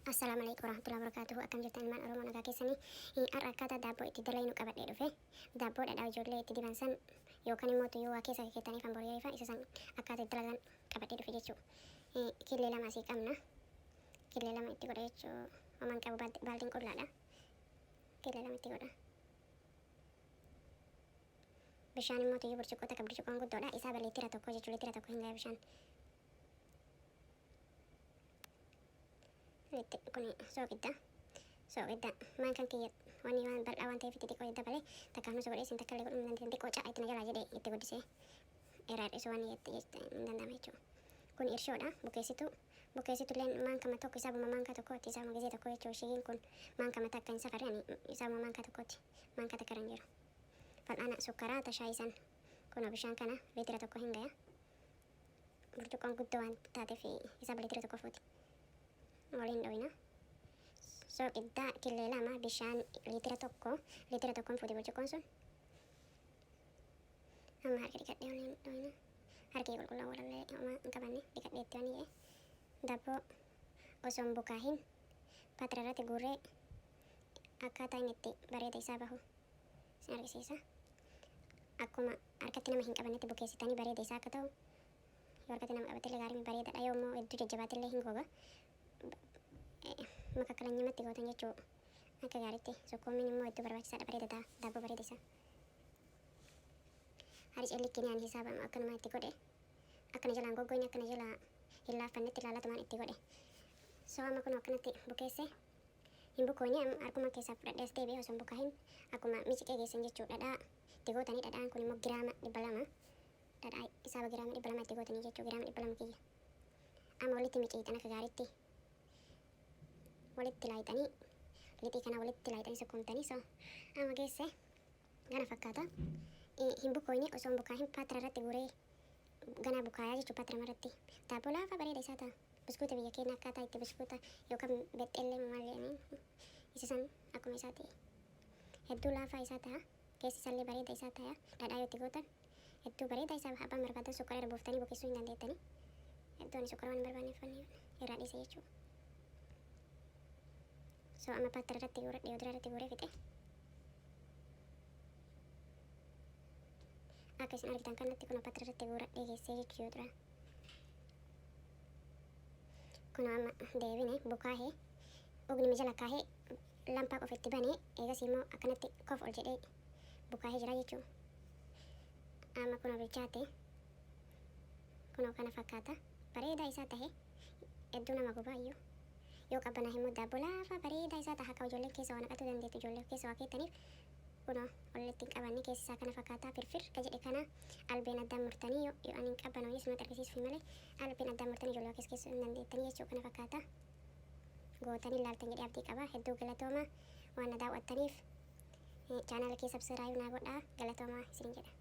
Assalamualaikum warahmatullahi wabarakatuh. Akkam jirtan ilmaan Oromoo nagaa keessanii. Har'a akkaataa daabboo itti dallaynu qabadhee dhufe. Daabboo dhadhaa ijoollee itti dibansan yookaan immoo tuyyuu waa keessa keettanii kan bori'eefan isa san akkaataa itti dalagan qabadhee dhufe jechuudha. Killee lama asii qabna. Killee lama itti godha jechuu homaan qabu baaltiin qullaadha. Killee lama itti godha. Bishaan immoo tuyyuu burcuqqoo takka burcuqqoon guddoodha. Isaa liitira tokko jechuu liitira tokko hin gahe bishaan. Kuni soogidda maan kan kiyya wanni waan bal'aa waan ta'eef itti xiqqoo dabalee takka nu sogodhee isin takka illee godhuu hin dandeessan xiqqoo caa itti na jalaa jedhee itti guddisee irraa hir'isuu waan hin danda'ame jechuudha. Kun irshoodha bukeessitu illee maankama tokko isaabuma maankaa tokkotti isaabuma gisee tokko jechuudha. Shigiin kun maankama takka hin safarre ani isaabuma maankaa tokkotti maankaa takka irra hin jiru. Fal'aana sukkaraa tashaa isan kun bishaan kana liitira tokko hin gaya. Burcuqqoon guddoo waan taateef isaaba liitira tokko fuuti. Waliin dhohina. Soogiddaa killee lama bishaan liitira tokkoon fuuti burcuqqoon sun. Amma harka dhiqadhee waliin dhohina. Harki qulqulluu walallee homaa hin qabanne dhiqadheetti waan jedhe. Daabboo osoo hin bukaahin paatira irratti guurree akkaataa inni itti bareeda isaa bahu isin argisiisa. Akkuma harkatti nama hin qabannetti bukeessitanii bareeda isaa akka ta'u yoo harkatti nama qabatillee gaarii bareedaadha. Yoo immoo hedduu jajjabaatillee hin goga. Makakkalanyumatti gootan jechuu akka gaariitti sukkoomiin immoo hedduu barbaachisaadha bareeda ta'a daabboo bareeda isaa. Haricallikkiin yaani hisaabama akkanuma itti godhe akkana jalaan goggoyne akkana jalaa hin laaffannetti ilaalatumaan itti godhe. So'ama kun akkanatti bukeesse hin bukoyne harkuma keessaa fudhadhee as deebi'ee osoo hin bukaahin akkuma miciqee geessan jechuu dhadhaa itti gootanii dhadhaan kun immoo giraama 200 dhadhaa isaaba giraama 200 itti gootanii jechuu giraama 200 kiyya. Amma walitti miciitan akka gaariitti walitti laayitanii lixii kana walitti laayitanii sukkuumtanii so amma geesse gana fakkaata. Hin bukoyne osoo hin bukaahin paatira irratti guuree gana bukaayaa jechuu paatira irratti daabboo laafaa bareeda isaa ta'a. Buskuuta biyya keenya akkaataa itti buskuuta yookaan bexxellee maal jedhanii isa san akkuma isaati hedduu laafaa isaa ta'a. Keessi isallee bareeda isaa ta'a. Dhadhaa yoo itti gootan hedduu bareeda isaa abbaan barbaadan sukkara irra buuftanii bukeessuu hin dandeettanii. Hedduun sukkara waan hin barbaanneef irraa dhiise jechuudha. So amma paatira irratti guuradhe yoo dura irratti guuree fixe. Akka isin argitan kanatti kun paatira irratti guuradhee geessee jechuu yoo dura. Kun amma deebine bukaahee ognima jala kaahee lampaa qofa itti banee eegas immoo akkanatti kof ol jedhee bukaahee jira jechuu. Amma kun bilchaate kun kana fakkaata bareedaa isaa tahe hedduu nama gubaayyuu. Yoo qabbanaa immoo daabboo laafaa bareedaa isaa ta'a akka ijoolleen keessa waa naqatuu dandeettu ijoollee keessa waa keettaniif kunoo walitti hin qabanne keessi isaa kana fakkaataa firfir ka jedhe kana albeen addaan murtanii yoo ani hin qabbanoo isumatti argisiisuuf malee albeen addaan murtanii ijoollee keessa keessuu hin dandeettanii jechuu kana fakkaata. Gootanii ilaaltan jedhee abdii qaba hedduu galatooma waan na daawwattaniif chaanaala kee sabskiraayib naa godhaa galatoomaa isin jedha.